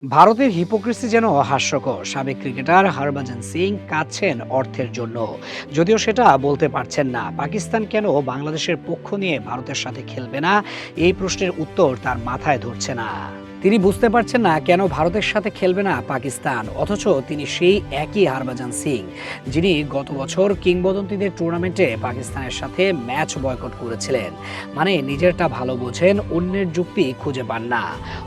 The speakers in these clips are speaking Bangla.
ভারতের হিপোক্রেসি যেন হাস্যকর। সাবেক ক্রিকেটার হরভজন সিং কাঁদছেন অর্থের জন্য, যদিও সেটা বলতে পারছেন না। পাকিস্তান কেন বাংলাদেশের পক্ষ নিয়ে ভারতের সাথে খেলবে না, এই প্রশ্নের উত্তর তার মাথায় ধরছে না। তিনি বুঝতে পারছেন না কেন ভারতের সাথে খেলবে না পাকিস্তান, অথচ তিনি সেই একই হরভজন সিং যিনি গত বছর কিংবদন্তিদের টুর্নামেন্টে পাকিস্তানের সাথে ম্যাচ বয়কট করেছিলেন। মানে নিজেরটা ভালো বোঝেন, অন্যের যুক্তি খুঁজে পান না।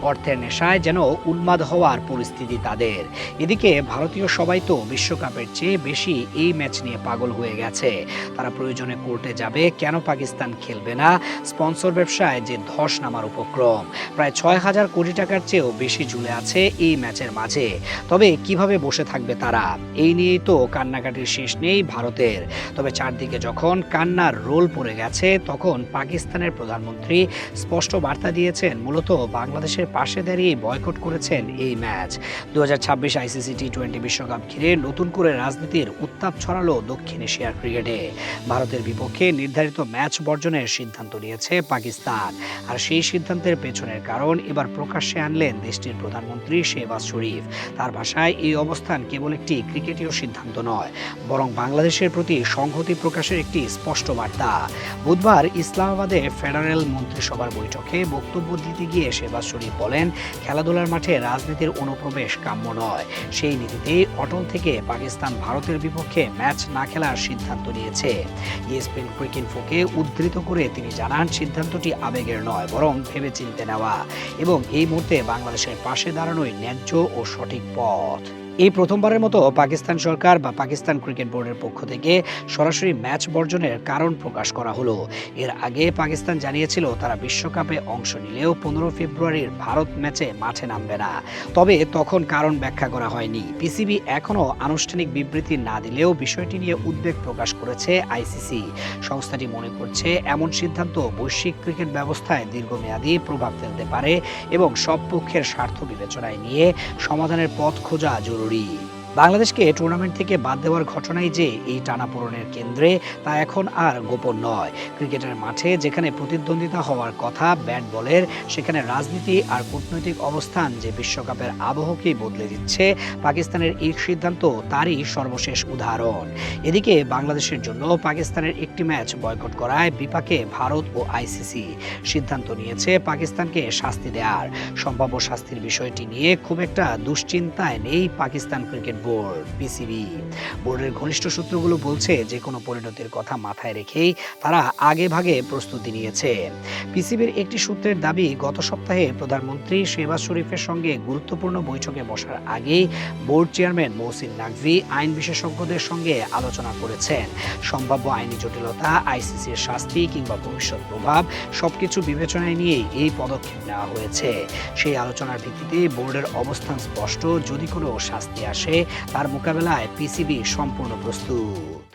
অর্থের নেশায় যেন উন্মাদ হওয়ার পরিস্থিতি তাদের। এদিকে ভারতীয় সবাই তো বিশ্বকাপের চেয়ে বেশি এই ম্যাচ নিয়ে পাগল হয়ে গেছে। তারা প্রয়োজনে কোর্টে যাবে, কেন পাকিস্তান খেলবে না। স্পন্সর ব্যবসায় যে ধস নামার উপক্রম, প্রায় ৬,০০০ কোটি টাকার চেয়েও বেশি ঝুলে আছে এই ম্যাচের মাঝে। তবে কিভাবে বসে থাকবে তারা, এই নিয়েই তো কান্নাকাটির শেষ নেই ভারতের। তবে চারদিকে যখন কান্নার রোল পড়ে গেছে, তখন পাকিস্তানের প্রধানমন্ত্রী স্পষ্ট বার্তা দিয়েছেন, মূলত বাংলাদেশের পাশে দাঁড়িয়ে বয়কট করেছেন এই ম্যাচ। ২০২৬ আইসিসি টি-20 বিশ্বকাপ ঘিরে নতুন করে রাজনীতির উত্তাপ ছড়ালো দক্ষিণ এশিয়ার ক্রিকেটে। ভারতের বিপক্ষে নির্ধারিত ম্যাচ বর্জনের সিদ্ধান্ত নিয়েছে পাকিস্তান। আর সেই সিদ্ধান্তের পেছনের কারণ এবার প্রকাশ্যে আনলেন দেশটির প্রধানমন্ত্রী শেহবাজ শরীফ। তার ভাষায়, এই অবস্থান কেবল একটি ক্রিকেটীয় সিদ্ধান্ত নয়, বরং বাংলাদেশের প্রতি সংহতি প্রকাশের একটি স্পষ্ট বার্তা। বুধবার ইসলামাবাদে ফেডারেল মন্ত্রিসভার বৈঠকে বক্তব্য দিতে গিয়ে শেহবাজ শরীফ বলেন, খেলাধুলার মাঠে রাজনীতির অনুপ্রবেশ কাম্য নয়। সেই নীতিতেই অটল থেকে পাকিস্তান ভারতের বিপক্ষে ম্যাচ না খেলার সিদ্ধান্ত নিয়েছে। ইএসপিএন ক্রিকইনফোকে উদ্ধৃত করে তিনি জানান, সিদ্ধান্তটি আবেগের নয়, বরং ভেবেচিন্তে নেওয়া, এবং এই মুহূর্তে বাংলাদেশের পাশে দাঁড়ানোই ন্যায্য ও সঠিক পথ। এই প্রথমবারের মতো পাকিস্তান সরকার বা পাকিস্তান ক্রিকেট বোর্ডের পক্ষ থেকে সরাসরি ম্যাচ বর্জনের কারণ প্রকাশ করা হলো। এর আগে পাকিস্তান জানিয়েছিল তারা বিশ্বকাপে অংশ নিলেও ১৫ ফেব্রুয়ারির ভারত ম্যাচে মাঠে নামবে না। তবে তখন কারণ ব্যাখ্যা করা হয়নি। পিসিবি এখনও আনুষ্ঠানিক বিবৃতি না দিলেও বিষয়টি নিয়ে উদ্বেগ প্রকাশ করেছে আইসিসি। সংস্থাটি মনে করছে, এমন সিদ্ধান্ত বৈশ্বিক ক্রিকেট ব্যবস্থায় দীর্ঘমেয়াদী প্রভাব ফেলতে পারে এবং সব পক্ষের স্বার্থ বিবেচনায় নিয়ে সমাধানের পথ খোঁজা জরুরি। বাংলাদেশকে টুর্নামেন্ট থেকে বাদ দেওয়ার ঘটনাই যে এই টানাপোড়েনের কেন্দ্রে, তা এখন আর গোপন নয়। ক্রিকেটের মাঠে যেখানে প্রতিদ্বন্দ্বিতা হওয়ার কথা ব্যাট বলের, সেখানে রাজনীতি আর কূটনৈতিক অবস্থান যে বিশ্বকাপের আবহকেই বদলে দিচ্ছে, পাকিস্তানের এই সিদ্ধান্ত তারই সর্বশেষ উদাহরণ। এদিকে বাংলাদেশের জন্য পাকিস্তানের একটি ম্যাচ বয়কট করায় বিপাকে ভারত ও আইসিসি। সিদ্ধান্ত নিয়েছে পাকিস্তানকে শাস্তি দেওয়ার। সম্ভাব্য শাস্তির বিষয়টি নিয়ে খুব একটা দুশ্চিন্তায় নেই পাকিস্তান ক্রিকেট বোর্ড, পিসিবি। বোর্ডের ঘনিষ্ঠ সূত্রগুলো বলছে, যে কোনো পরিণতির কথা মাথায় রেখেই তারা আগে ভাগে প্রস্তুতি নিয়েছে। পিসিবির একটি সূত্রের দাবি, গত সপ্তাহে প্রধানমন্ত্রী শেহবাজ শরীফের সঙ্গে গুরুত্বপূর্ণ বৈঠকে বসার আগেই বোর্ড চেয়ারম্যান মহসিন নাকভি আইন বিশেষজ্ঞদের সঙ্গে আলোচনা করেছেন। সম্ভাব্য আইনি জটিলতা, আইসিসির শাস্তি কিংবা ভবিষ্যৎ প্রভাব সবকিছু বিবেচনায় নিয়েই এই পদক্ষেপ নেওয়া হয়েছে। সেই আলোচনার ভিত্তিতে বোর্ডের অবস্থান স্পষ্ট, যদি কোনো শাস্তি আসে তার মোকাবেলায় পিসিবি সম্পূর্ণ প্রস্তুত।